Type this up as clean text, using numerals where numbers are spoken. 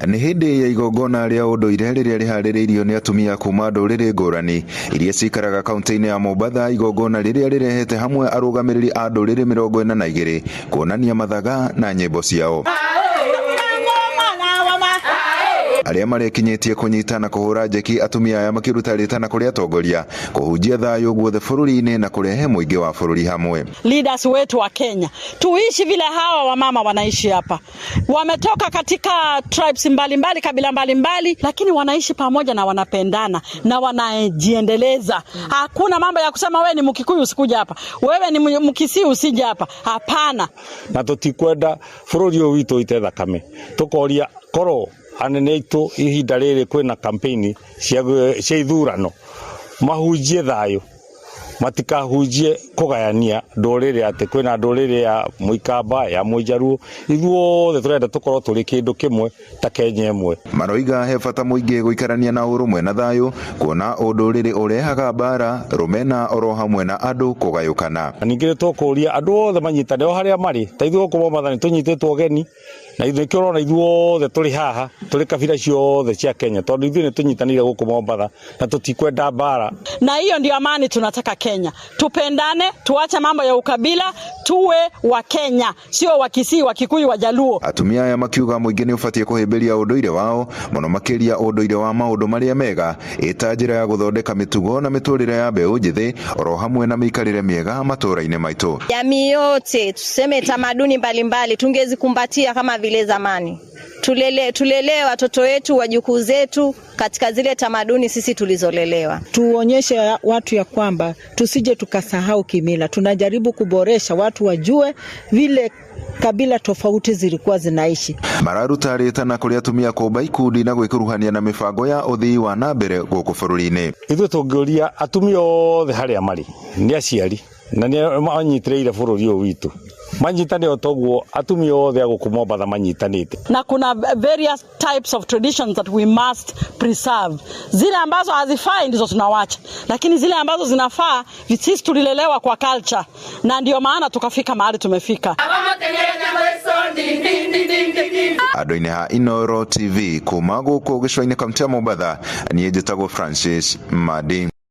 Nĩ hĩndĩ ya igongona rĩa ũndũire rĩrĩa rĩharĩrĩirio nĩ atumia kuma ndũrĩrĩ ngũrani iria cikaraga kaunti-inĩ ya Mombatha, igongona rĩrĩa rĩrehete hamwe arũgamĩrĩri a ndũrĩrĩ 42 kuonania mathaga na nyĩmbo ciao. Arĩa marekinyĩtie kũnyitana kũhũra njeki, atumia aya makĩruta rĩtana kũrĩ atongoria kũhunjia thayũ guothe bũrũri-inĩ na kũrehe mũingĩ wa bũrũri hamwe. Leaders wetu wa Kenya, tuishi vile hawa wamama wanaishi hapa. Wametoka katika tribes mbalimbali, kabila mbalimbali, lakini wanaishi pamoja na wanapendana na wanajiendeleza. Hakuna mambo ya kusema wewe ni Mkikuyu usikuja hapa, wewe ni Mkisii usije hapa. Hapana. Na tutikwenda bũrũri ũyũ witũ ite thakame. Tukoria koro anene itu ihinda rĩrĩ kwĩna campaign cia ithurano mahunjie thayũ, matikahunjie kũgayania ndũrĩrĩ, atĩ kwĩna ndũrĩrĩ ya Mũikamba, ya Mũjaruo. Ithuothe tũrenda tũkorwo tũrĩ kĩndũ kĩmwe ta Kenya ĩmwe. Maroiga he bata mũingĩ gũikarania na ũrũmwe na thayũ, kuona ũndũrĩrĩ ũrehaga mbara, rũmena oro hamwe na andũ kũgayũkana. Ningĩ tũkũria andũ othe manyitane o harĩa marĩ, ta ithuĩ gũkũ Mombatha nĩ tũnyitĩtwo ũgeni, na ithuĩ kĩrona ithuothe tũrĩ haha, tũrĩ kabila ciothe cia Kenya, tondũ ithuĩ nĩ tũnyitanĩire gũkũ Mombatha na tũtikwenda mbara. Na hiyo ndio amani tunataka Kenya. Tupendane, tuache mambo ya ukabila, tuwe wa Kenya, sio wa Kisii, wa Kikuyu, wa Jaluo. Atumia aya makiuga mũingĩ nĩ ũbatiĩ kũhĩmbĩria ũndũire wao, mũno makĩria ũndũire wa maũndũ marĩa mega, ĩta njĩra ya gũthondeka mĩtugo na mĩtũrĩre ya mbeũ njĩthĩ, oro hamwe na mĩikarĩre mĩega matũũra-inĩ maitũ. Jamii yote tuseme tamaduni mbalimbali tungezikumbatia kama vile zamani. Tulele watoto wetu, wajukuu zetu katika zile tamaduni sisi tulizolelewa. Tuonyeshe watu ya kwamba tusije tukasahau kimila. Tunajaribu kuboresha watu wajue vile kabila tofauti zilikuwa zinaishi. Mararuta rĩtana kũrĩ atumia kũmba ikundi na gwĩkuruhania na mĩbango ya ũthii wa na mbere gũkũ bũrũri-inĩ. Ithuĩ tũngĩũria atumia othe harĩa marĩ nĩ aciari na nĩ manyitĩrĩire bũrũri ũyũ witũ. Manyitane otoguo atumia othe gũkũ Mombatha manyitanĩte. Na kuna various types of traditions that we must preserve. Zile ambazo hazifai ndizo tunawacha, lakini zile ambazo zinafaa sisi tulilelewa kwa culture, na ndio maana tukafika mahali tumefika. Andũ-inĩ ha Inooro TV kuma gũkũ gĩcũa-inĩ kaunti ya Mombatha, niĩ njĩtagwo Francis Madi.